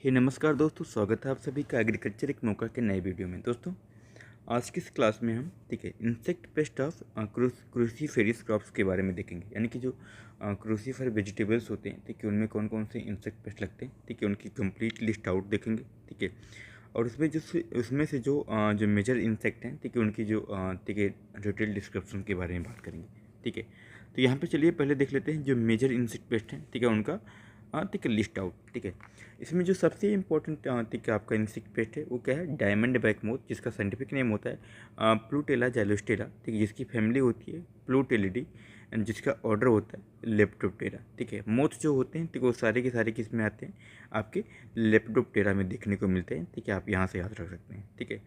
नमस्कार दोस्तों, स्वागत है आप सभी का एग्रीकल्चर एक मौका के नए वीडियो में। दोस्तों, आज की इस क्लास में हम insect pest of cruciferous crops के बारे में देखेंगे। यानी कि जो क्रूसीफर वेजिटेबल्स होते हैं, उनमें कौन कौन से इंसेक्ट पेस्ट लगते हैं, उनकी कंप्लीट लिस्ट आउट देखेंगे। और उसमें से जो मेजर इंसेक्ट हैं, उनकी जो डिटेल डिस्क्रिप्शन के बारे में बात करेंगे। तो यहाँ पे चलिए पहले देख लेते हैं जो मेजर इंसेक्ट पेस्ट हैं, उनका लिस्ट आउट। इसमें जो सबसे इम्पोर्टेंट आपका इंसेक्ट पेस्ट है वो क्या है, डायमंड बैक मोथ, जिसका साइंटिफिक नेम होता है प्लूटेला जैलोस्टेरा, जिसकी फैमिली होती है प्लूटेलिडी एंड जिसका ऑर्डर होता है लेप्टोप्टेरा। मोथ जो होते हैं वो सारे के सारे किस में आते हैं, आपके लेप्टोप्टेरा में देखने को मिलते हैं। आप यहाँ से याद रख सकते हैं।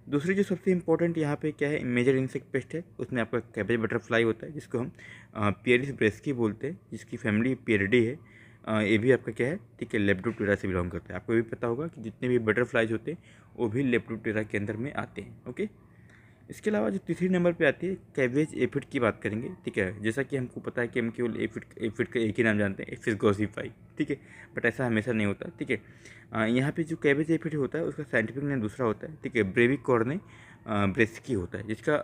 दूसरी जो सबसे इंपॉर्टेंट यहाँ पे क्या है, मेजर इंसेक्ट पेस्ट है, उसमें आपका कैबेज बटरफ्लाई होता है, जिसको हम पियरिस ब्रेस्की बोलते हैं, जिसकी फैमिली पियरिडी है। ये भी आपका क्या है, लेप्टोप्टेरा से बिलोंग करता है। आपको भी पता होगा कि जितने भी बटरफ्लाइज होते हैं वो भी लेप्टोप्टेरा के अंदर में आते हैं। ओके, इसके अलावा जो तीसरी नंबर पे आती है कैबेज एफिड की बात करेंगे। जैसा कि हमको पता है कि हम केवल एफिड का एक ही नाम जानते हैं, एफिस गॉसिफाई। बट ऐसा हमेशा नहीं होता। यहाँ पे जो कैबेज एफिड होता है उसका साइंटिफिक नेम दूसरा होता है। ब्रेविकॉर्ने ब्रेस्की होता है, जिसका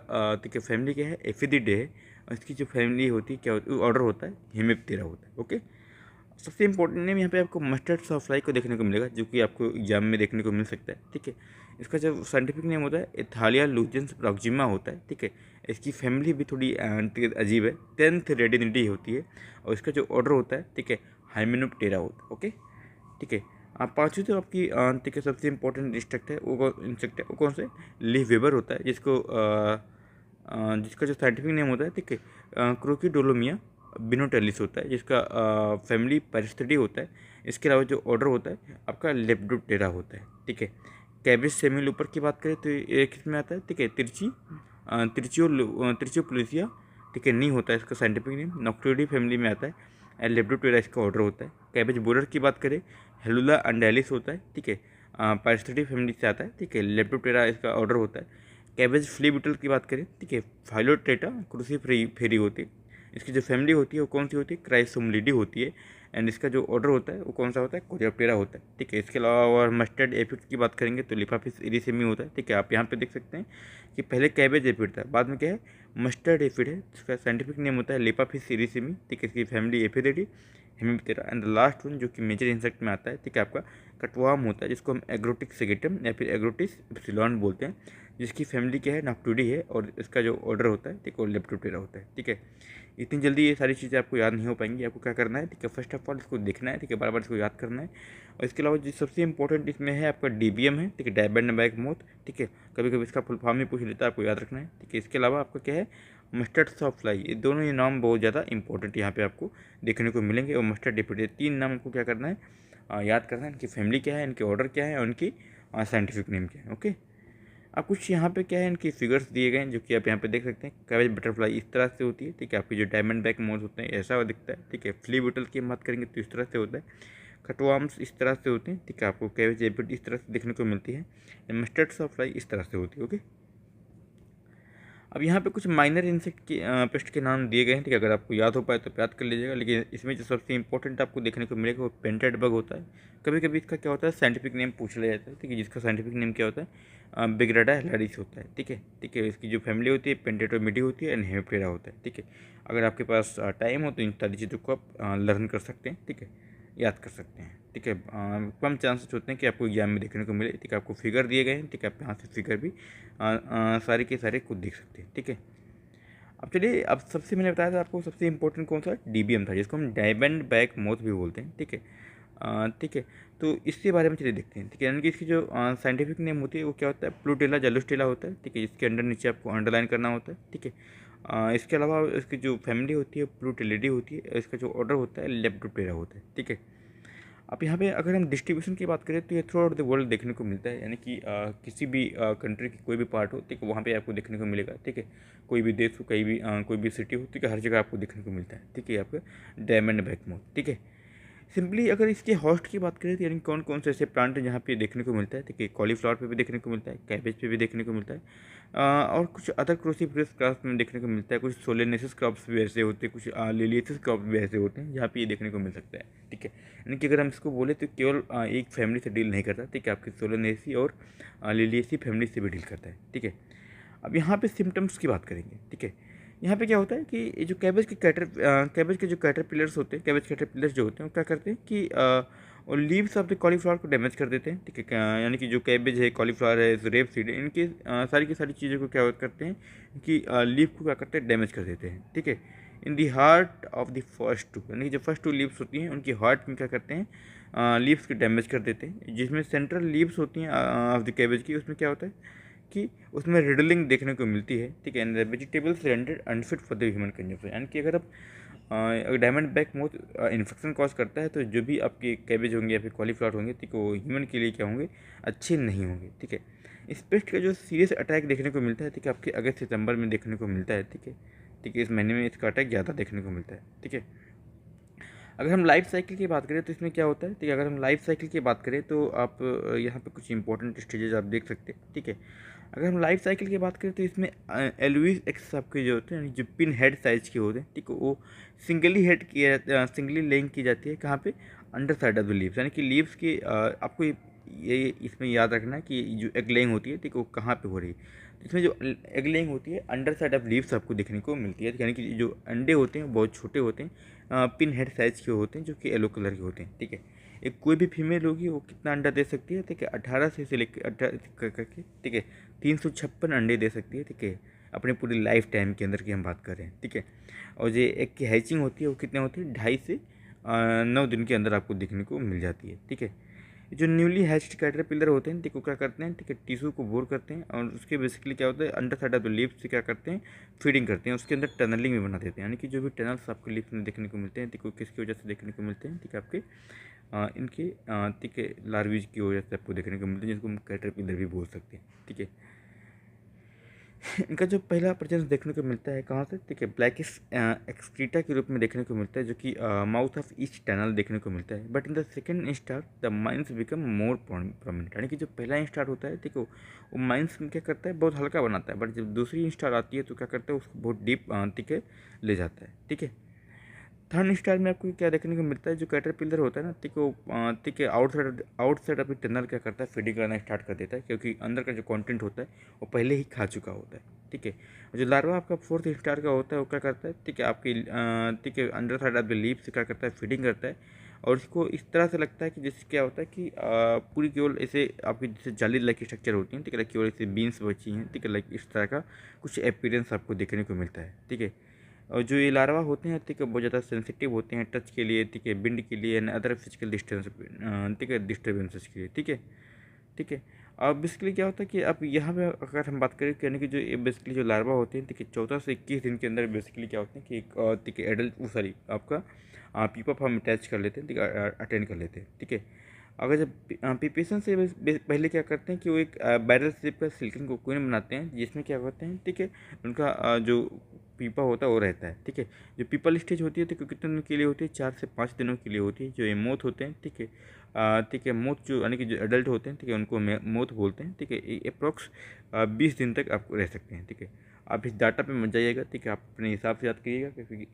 फैमिली क्या है, एफिडिडे है। और इसकी जो फैमिली होती है क्या होती है, ऑर्डर होता है हेमिप्टेरा होता है। ओके, सबसे इंपॉर्टेंट नेम यहाँ पे आपको मस्टर्ड सॉफ्लाई को देखने को मिलेगा, जो कि आपको एग्जाम में देखने को मिल सकता है। इसका जो साइंटिफिक नेम होता है एथालिया लूजेंस प्रॉक्सिमा होता है। इसकी फैमिली भी थोड़ी अजीब है, 10th रेडिनिटी होती है। और इसका जो ऑर्डर होता है हाइमेनोप्टेरा होता है। ओके, आप पाँचवीं तो आपकी सबसे इंपॉर्टेंट इंसेक्ट है वो कौन से, लीफ वेबर होता है, जिसका जो साइंटिफिक नेम होता है क्रोकीडोलोमिया बिनोटेलिस होता है, जिसका फैमिली पेरिस्थिडी होता है। इसके अलावा जो ऑर्डर होता है आपका लेप्टोप्टेरा होता है। कैबिज सेमिल ऊपर की बात करें तो ये किसमें आता है, त्रिचियोप्लेसिया नहीं होता है इसका साइंटिफिक नेम, नॉक्टिडी फैमिली में आता है। लेप्टोप्टेरा इसका ऑर्डर होता है। कैबिज बोरर की बात करें, हेलुला अंडेलिस होता है। पेरिस्थिडी फैमिली से आता है। लेप्टोप्टेरा इसका ऑर्डर होता है। कैबेज फ्ली बीटल की बात करें, फाइलोटेटा क्रूसीफेरी होती है। इसकी जो फैमिली होती है वो कौन सी होती है, क्राइसोमलिडी होती है। एंड इसका जो ऑर्डर होता है वो कौन सा होता है, कोरियोप्टेरा होता है। इसके अलावा और मस्टर्ड एफिड की बात करेंगे तो लिफाफिस इरिसेमी होता है। आप यहाँ पे देख सकते हैं कि पहले कैबेज एफिड था, बाद में क्या है, मस्टर्ड एफिड है, जिसका साइंटिफिक नेम होता है लिफाफिस इरिसेमी। इसकी family Aphididae Hemiptera. And the last one जो कि मेजर इंसेक्ट में आता है, आपका कटवार्म होता है, जिसको हम एग्रोटिक सेगेटम या फिर एग्रोटिस एप्सिलॉन बोलते हैं, जिसकी फैमिली क्या है, नॉक्टुडी है। और इसका जो ऑर्डर होता है वो लेप्टोप्टेरा होता है। इतनी जल्दी ये सारी चीज़ें आपको याद नहीं हो पाएंगी। आपको क्या करना है, फर्स्ट ऑफ ऑल इसको देखना है, बार बार इसको याद करना है। और इसके अलावा जो सबसे इंपॉर्टेंट इसमें है आपका डीबीएम है, डायमंड बैक मोथ। कभी कभी इसका फुल फॉर्म ही पूछ लेता है, आपको याद रखना है। इसके अलावा आपका क्या है, मस्टर्ड सॉफ्लाई। ये दोनों ये नाम बहुत ज़्यादा इंपॉर्टेंट यहाँ पे आपको देखने को मिलेंगे। और मस्टर्ड डिप्यूटी, ये तीन नाम आपको क्या करना है, याद करना है। इनकी फैमिली क्या है, इनके ऑर्डर क्या है और इनकी साइंटिफिक नेम क्या है। ओके, अब कुछ यहाँ पे क्या है, इनकी फिगर्स दिए गए हैं, जो कि आप यहाँ पे देख सकते हैं। कैबेज बटरफ्लाई इस तरह से होती है। आपकी जो डायमंड बैक मोथ होते हैं ऐसा दिखता है। फ्ली बीटल की बात करेंगे तो इस तरह से होता है। कटवार्म्स इस तरह से होते हैं। आपको कैबेज एफिड इस तरह से देखने को मिलती है। मस्टर्ड सॉफ्लाई इस तरह से होती है। ओके, अब यहाँ पे कुछ माइनर इंसेक्ट के पेस्ट के नाम दिए गए हैं। अगर आपको याद हो पाए तो याद कर लीजिएगा। लेकिन इसमें जो सबसे इंपॉर्टेंट आपको देखने को मिलेगा वो पेंटेड बग होता है। कभी कभी इसका क्या होता है, साइंटिफिक नेम पूछ लिया जाता है। जिसका साइंटिफिक नेम क्या होता है, बिग्राडा हेलारिस होता है। इसकी जो फैमिली होती है पेंटेटोमिडी होती है एंड हेमिप्टेरा होता है। अगर आपके पास टाइम हो तो इन सारी चीज़ों को आप लर्न कर सकते हैं। याद कर सकते हैं। कम चांसेस होते हैं कि आपको एग्जाम में देखने को मिले। आपको फिगर दिए गए हैं। आप यहाँ से फिगर भी सारे के सारे खुद देख सकते हैं। अब चलिए, अब सबसे मैंने बताया था आपको सबसे इंपॉर्टेंट कौन सा डीबीएम था, जिसको हम डायमंड बैक मोथ भी बोलते हैं। तो इसके बारे में चलिए देखते हैं। यानी कि इसकी जो साइंटिफिक नेम होती है वो क्या होता है, प्लूटेला जैलोस्टेला होता है। इसके अंडर नीचे आपको अंडरलाइन करना होता है। इसके अलावा इसकी जो फैमिली होती है प्लूटेलिडी होती है। इसका जो ऑर्डर होता है लेप्टोप्टेरा होता है। अब यहाँ पे अगर हम डिस्ट्रीब्यूशन की बात करें तो ये थ्रू आउट द वर्ल्ड देखने को मिलता है। यानी कि किसी भी कंट्री की कोई भी पार्ट हो, वहाँ पे आपको देखने को मिलेगा। कोई भी देश हो, कोई भी सिटी हो, हर जगह आपको देखने को मिलता है। आपका डायमंड बैक मोथ। सिंपली अगर इसके होस्ट की बात करें तो यानी कौन कौन से ऐसे प्लांट जहाँ पे देखने को मिलता है। कॉलीफ्लावर पे भी देखने को मिलता है, कैबेज पे भी देखने को मिलता है, और कुछ अदर क्रूसीफेरस क्रॉप्स में देखने को मिलता है, कुछ सोलेनेसिस क्रॉप्स भी ऐसे होते हैं, कुछ लिलियसिस क्रॉप्स भी ऐसे होते हैं जहाँ पे ये देखने को मिल सकता है। ठीक है, यानी कि अगर हम इसको बोले तो केवल एक फैमिली से डील नहीं करता। ठीक है, आपकी सोलेनेसी और लिलियसी फैमिली से भी डील करता है। ठीक है, अब यहाँ पे सिम्टम्स की बात करेंगे। ठीक है, यहाँ पे क्या होता है कि ये जो कैबेज के जो कैटरपिलर्स होते हैं, कैबेज कैटरपिलर्स जो होते हैं वो क्या करते हैं कि और लीव्स ऑफ द कॉलीफ्लावर को डैमेज कर देते हैं। ठीक है, यानी कि जो कैबेज है, कॉलीफ्लावर है, रेप सीड है, इनकी सारी की सारी चीज़ों को क्या करते हैं कि लीव को क्या करते हैं, डैमेज कर देते हैं। ठीक है, in the heart of the first two, यानी कि जो फर्स्ट टू लीव्स होती हैं उनकी हार्ट में क्या करते हैं, लीव्स को डैमेज कर देते हैं। जिसमें सेंट्रल लीव्स होती हैं ऑफ द कैबेज की, उसमें क्या होता है कि उसमें रिडलिंग देखने को मिलती है। ठीक है, and vegetables rendered unfit for the human consumption, यानी कि अगर diamond back moth infection cause करता है तो जो भी आपके कैबेज होंगे या फिर कॉलीफ्लावर होंगे, ठीक है, वो ह्यूमन के लिए क्या होंगे, अच्छे नहीं होंगे। ठीक है, इस पेस्ट का जो सीरियस अटैक देखने को मिलता है, ठीक है, आपके अगस्त सितंबर में देखने को मिलता है। ठीक है, ठीक है, इस महीने में इसका अटैक ज़्यादा देखने को मिलता है। ठीक है, अगर हम लाइफ साइकिल की बात करें तो इसमें क्या होता है। ठीक है, अगर हम लाइफ साइकिल की बात करें तो आप यहाँ पे कुछ इंपॉर्टेंट स्टेजेस आप देख सकते हैं। ठीक है, अगर हम लाइफ साइकिल की बात करें तो इसमें एलविस एक्स आपके जो होते हैं, यानी जो पिन हेड साइज के होते हैं, ठीक है, वो सिंगली लेइंग की जाती है। कहाँ पे, under side of the leaves, यानी कि लीव्स की आपको ये इसमें याद रखना है कि जो एग लेइंग होती है, ठीक है, वो कहाँ पे हो रही है। तो इसमें जो एग लेइंग होती है अंडर साइड ऑफ लीव्स आपको देखने को मिलती है, यानी कि जो अंडे होते हैं बहुत छोटे होते हैं, पिन हेड साइज के होते हैं, जो कि येलो कलर के होते हैं। ठीक है, एक कोई भी फीमेल होगी वो कितना अंडा दे सकती है, ठीक है, 18 से लेकर 18 करके, ठीक है, 356 अंडे दे सकती है। ठीक है, अपनी पूरी लाइफ टाइम के अंदर की हम बात कर रहे हैं। ठीक है, और जो एग की हैचिंग होती है वो कितने होती है, 2.5 से 9 दिन के अंदर आपको देखने को मिल जाती है। ठीक है, जो न्यूली हैच्ड कैटरपिलर होते हैं, ठीक है, क्या करते हैं, ठीक है, टिश्यू को बोर करते हैं और उसके बेसिकली क्या होता है, under side of the leaf से क्या करते हैं, फीडिंग करते हैं, उसके अंदर टनलिंग भी बना देते हैं। यानी कि जो भी टनल्स आपको लीफ में देखने को मिलते हैं, ठीक है, किसकी वजह से देखने को मिलते हैं, ठीक है, आपके इनके ठीक है लार्वीज की वजह से आपको देखने को मिलते हैं, जिसको हम कैटरपिलर भी बोल सकते हैं। ठीक है, इनका जो पहला प्रेजेंस देखने को मिलता है कहाँ से, ठीक है, ब्लैकिश एक्सक्रीटा के रूप में देखने को मिलता है, जो कि माउथ ऑफ ईच टनल देखने को मिलता है। But in the second instar the mines become more prominent, यानी कि जो पहला इंस्टार होता है, ठीक है, वो माइंस में क्या करता है, बहुत हल्का बनाता है। बट जब दूसरी इंस्टार आती है तो क्या करता है, उसको बहुत डीप ठीक है ले जाता है। ठीक है, थर्ड स्टार में आपको क्या देखने को मिलता है, जो कैटरपिलर होता है ना, ठीक है, वो ठीक है आउटसाइड अपनी टनल क्या करता है, फीडिंग करना स्टार्ट कर देता है, क्योंकि अंदर का जो कंटेंट होता है वो पहले ही खा चुका होता है। ठीक है, जो लार्वा आपका फोर्थ स्टार का होता है वो क्या करता है, ठीक है, आपकी ठीक है under side of the leaf से क्या करता है, फीडिंग करता है, और इसको इस तरह से लगता है कि जैसे क्या होता है कि पूरी केवल ऐसे आपकी जैसे जाली लाइक स्ट्रक्चर होती है, ठीक है, केवल ऐसे बीन्स बची हैं, ठीक है, लाइक इस तरह का कुछ अपीयरेंस आपको देखने को मिलता है। ठीक है, और जो ये लार्वा होते हैं, ठीक है, बहुत ज़्यादा सेंसिटिव होते हैं टच के लिए, ठीक है, बिंड के लिए एंड अदर फिजिकल डिस्टेंस, ठीक है, डिस्टर्बेंसेस के लिए। ठीक है, ठीक है, अब बेसिकली क्या होता है कि अब यहाँ पे अगर हम बात करें, यानी कि जो ये बेसिकली जो लार्वा होते हैं, ठीक है, 14 से 21 दिन के अंदर बेसिकली क्या होते हैं कि एक ठीक है एडल्ट वो सॉरी आपका पीपा फॉर्म अटैच कर लेते हैं, ठीक है, अटेंड कर लेते हैं। ठीक है, अगर जब पीपेशन से पहले क्या करते हैं कि वो एक बैरल शेप का सिल्कन कोकून बनाते हैं, जिसमें क्या करते हैं, ठीक है, उनका जो पीपा होता है वो रहता है। ठीक है, जो पीपल स्टेज होती है तो कितने दिन के लिए होती है, 4 से 5 दिनों के लिए होती है। जो ये मोथ होते हैं, ठीक है, ठीक है, मोथ जो यानी कि जो एडल्ट होते हैं, ठीक है, उनको मोथ बोलते हैं। ठीक है, अप्रॉक्स 20 दिन तक आप रह सकते हैं। ठीक है, आप इस डाटा पे मत जाइएगा, ठीक है, आप अपने हिसाब से याद करिएगा,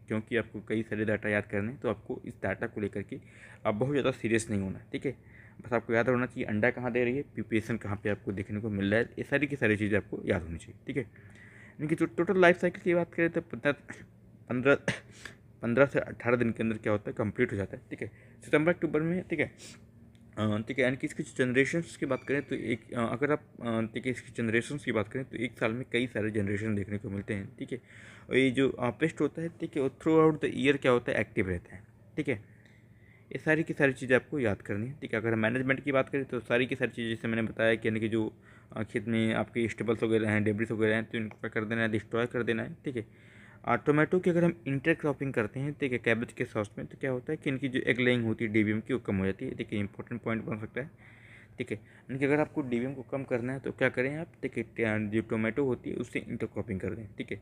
क्योंकि आपको कई सारे डाटा याद करने हैं, तो आपको इस डाटा को लेकर के आप बहुत ज़्यादा सीरियस नहीं होना है। ठीक है, बस आपको याद होना चाहिए अंडा कहाँ दे रही है, प्यूपेशन कहाँ पे आपको देखने को मिल रहा है, ये सारी की सारी चीज़ें आपको याद होनी चाहिए। ठीक है, इनकी जो टोटल लाइफ साइकिल की बात करें तो 15 15 से 18 दिन के अंदर क्या होता है, कंप्लीट हो जाता है। ठीक है, सितंबर अक्टूबर में, ठीक है, ठीक है, यानी कि इसकी जनरेशन्स की बात करें तो एक अगर आप ठीक है इसकी जनरेशन्स की बात करें तो एक साल में कई सारे जनरेशन देखने को मिलते हैं। ठीक है, और ये जो पेस्ट होता है, ठीक है, वो थ्रू आउट द ईयर क्या होता है, एक्टिव रहता है। ठीक है, ये सारी की सारी चीज़ें आपको याद करनी है। ठीक है, अगर मैनेजमेंट की बात करें तो सारी की सारी चीज़ें जैसे मैंने बताया कि यानी कि जो खेत में आपके स्टेबल्स वगैरह हैं, डेब्रिस वगैरह हैं, तो इनको क्या कर देना है, डिस्ट्रॉय कर देना है। ठीक है, टोमेटो की अगर हम इंटरक्रॉपिंग करते हैं, ठीक है, कैबेज के सॉस में, तो क्या होता है कि इनकी जो एग लेइंग होती है डीबीएम की वो कम हो जाती है। देखिए इंपॉर्टेंट पॉइंट बन सकता है। ठीक है, इनकी अगर आपको डीबीएम को कम करना है तो क्या करें आप, ठीक है, जो टोमेटो होती है उससे इंटरक्रॉपिंग कर दें। ठीक है,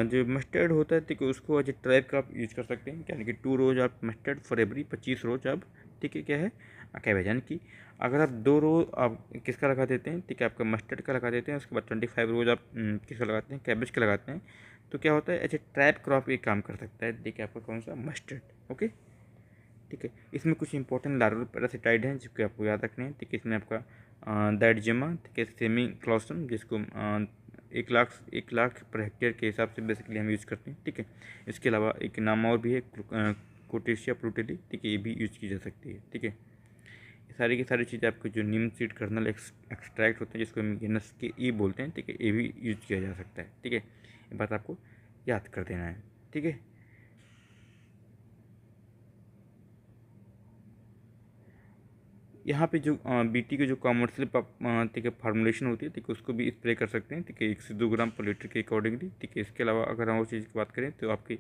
जो मस्टर्ड होता है, ठीक है, उसको एज ए ट्राइब का आप यूज़ कर सकते हैं, यानी कि 2 रोज आप मस्टर्ड फॉर एवरी 25 रोज आप, ठीक है, क्या है, कैबेज, यानी कि अगर आप 2 रो आप किसका लगा देते हैं, ठीक है, आपका मस्टर्ड का लगा देते हैं, उसके बाद 25 रोज आप किसका लगाते हैं, कैबेज का लगाते हैं, तो क्या होता है, ऐसे ट्रैप क्रॉप ये काम कर सकता है। देखिए आपका कौन सा, मस्टर्ड। ओके, ठीक है। इसमें कुछ इंपॉर्टेंट लार्वल पैरासिटाइड हैं जिसको आपको याद रखने हैं। ठीक है, इसमें आपका डायटजेमा, ठीक है, सेमी क्लॉस्ट्रम, जिसको 1 लाख पर हेक्टेयर के हिसाब से बेसिकली हम यूज़ करते हैं। ठीक है, इसके अलावा एक नाम और भी है, कोटेशिया प्लूटेली, ठीक है, ये भी यूज़ की जा सकती है। ठीक है, ये सारी की सारी चीज़ें आपको जो नीम सीड कर्नल एक्सट्रैक्ट होते हैं, जिसको हम गेनस के ई बोलते हैं, ठीक है, ये भी यूज किया जा सकता है। ठीक है, ये बात आपको याद कर देना है। ठीक है, यहाँ पे जो बीटी की जो कॉमर्शियल ठीक है फार्मूलेशन होती है, ठीक है, उसको भी स्प्रे कर सकते हैं। ठीक है, 1 से 2 ग्राम पर लीटर के अकॉर्डिंगली। ठीक है, इसके अलावा अगर हम और चीज़ की बात करें तो आपकी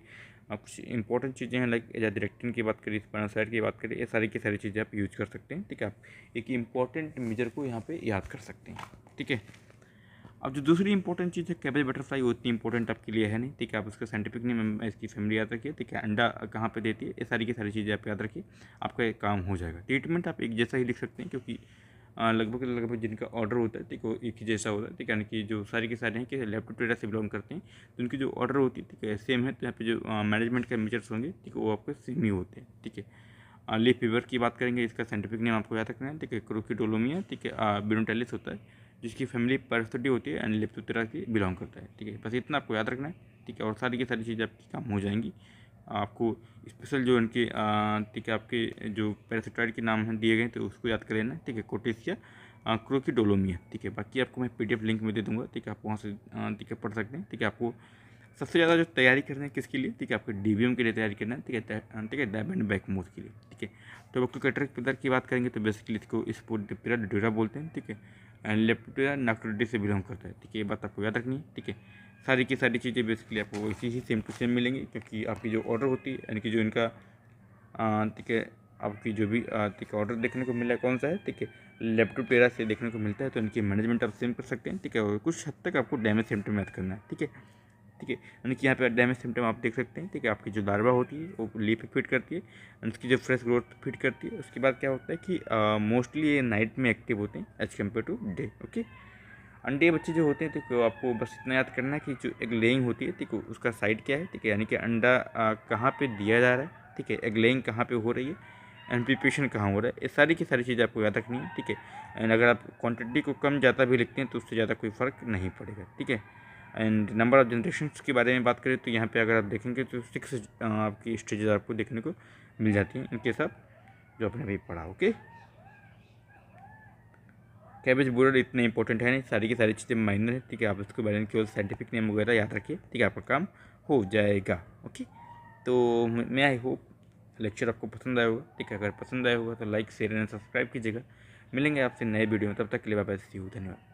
कुछ इंपॉर्टेंट चीज़ें हैं, लाइक एजादिरेक्टिन की बात करें, स्पाइनोसाइड की बात करें, ये सारी की सारी चीज़ें आप यूज कर सकते हैं। ठीक है, आप एक इंपॉर्टेंट मेजर को यहाँ पे याद कर सकते हैं। ठीक है, अब जो दूसरी इंपॉर्टेंट चीज़ है कैबेज बटरफ्लाई, वो उतनी इंपॉर्टेंट आपके लिए है नहीं। ठीक है, आप उसका साइंटिफिक नेम, इसकी फैमिली याद रखिए। ठीक है, अंडा कहाँ पे देती है, ये सारी की सारी चीज़ें आप याद रखिए, आपका एक काम हो जाएगा। ट्रीटमेंट आप एक जैसा ही लिख सकते हैं, क्योंकि लगभग जिनका ऑर्डर होता है, ठीक है, वो एक ही जैसा होता है। ठीक है, यानी कि जो सारी की सारी हैं कि लेप्टोप्टेरा से बिलोंग करते हैं, तो उनकी जो ऑर्डर होती है, ठीक है, सेम है। तो यहाँ पे जो मैनेजमेंट के मेजर्स होंगे, ठीक है, वो आपके सेम ही होते हैं। ठीक है, लीफ फीवर की बात करेंगे, इसका साइंटिफिक नेम आपको याद रखना है। ठीक है, क्रोकिडोलोमिया, ठीक है, बिनोटेलिस होता है, जिसकी फैमिली पैरासिटी होती है एंड लेप्टोप्टेरा की बिलोंग करता है। ठीक है, बस इतना आपको याद रखना है। ठीक है, और सारी की सारी चीज़ें आपकी काम हो जाएंगी। आपको स्पेशल जो उनके ठीक है, आपके जो पैरासिटाइड के नाम हैं दिए गए, तो उसको याद कर लेना है। ठीक है, कोटेशिया क्रोकिडोलोमिया। ठीक है, बाकी आपको मैं PDF लिंक में दे दूंगा। ठीक है, आप वहाँ से ठीक है पढ़ सकते हैं। ठीक है, आपको सबसे ज़्यादा जो तैयारी करना है किसके लिए, ठीक है, आपको DVM के लिए तैयारी करना है। ठीक है, ठीक है, डैब एंड बैक मोड के लिए। ठीक है, तो बक्टोकैटर पिलर की बात करेंगे तो बेसिकली इसको स्पोडिप्टेरा डिडोरा बोलते हैं। ठीक है, एंड लेप्टोप्टेरा नाक्टोरिडी से बिलोंग करता है। ठीक है, ये बात आपको याद रखनी है। ठीक है, सारी की सारी चीज़ें बेसिकली आपको इसी ही सेम टू सेम मिलेंगी, क्योंकि आपकी जो ऑर्डर होती है, यानी कि जो इनका ठीक है, आपकी जो भी ठीक है ऑर्डर देखने को मिला है कौन सा है, ठीक है, लेप्टोप्टेरा से देखने को मिलता है, तो इनकी मैनेजमेंट आप सेम कर सकते हैं। ठीक है, और कुछ हद तक आपको डैमेज सिम्टम याद करना है। ठीक है, ठीक है, यानी कि यहाँ पे डैमेज सिम्टम आप देख सकते हैं। ठीक है, आपकी जो लार्वा होती है वो लीफ पे फिट करती है, उसकी जो फ्रेश ग्रोथ फिट करती है। उसके बाद क्या होता है कि मोस्टली ये नाइट में एक्टिव होते हैं as compare to day. Okay, अंडे बच्चे जो होते हैं, ठीक है, आपको बस इतना याद करना है कि जो एग लेइंग होती है, ठीक है, उसका साइड क्या है। ठीक है, यानी कि अंडा कहाँ पे दिया जा रहा है, ठीक है, एग लेइंग कहाँ पे हो रही है, एंड प्रिपरेशन कहाँ हो रहा है, ये सारी की सारी चीज़ें आपको याद रखनी है। ठीक है, एंड अगर आप क्वांटिटी को कम ज़्यादा भी लिखते हैं तो उससे ज़्यादा कोई फ़र्क नहीं पड़ेगा। ठीक है, एंड नंबर ऑफ जनरेशन्स के बारे में बात करें तो यहाँ पे अगर आप देखेंगे तो 6 आपकी स्टेजेस आपको देखने को मिल जाती हैं इनके साथ, जो आपने अभी पढ़ा। ओके, कैबेज बोर्ड इतने इंपॉर्टेंट है नहीं, सारी की सारी चीज़ें माइनर है। ठीक है, आप उसके बारे में केवल साइंटिफिक नेम वगैरह याद रखिए। ठीक है, आपका काम हो जाएगा। ओके, तो मैं आई होप लेक्चर आपको पसंद आया होगा। ठीक है, अगर पसंद आया होगा तो लाइक शेयर एंड सब्सक्राइब कीजिएगा। मिलेंगे आपसे नए वीडियो में, तब तक के लिए बाय बाय, सी यू, धन्यवाद।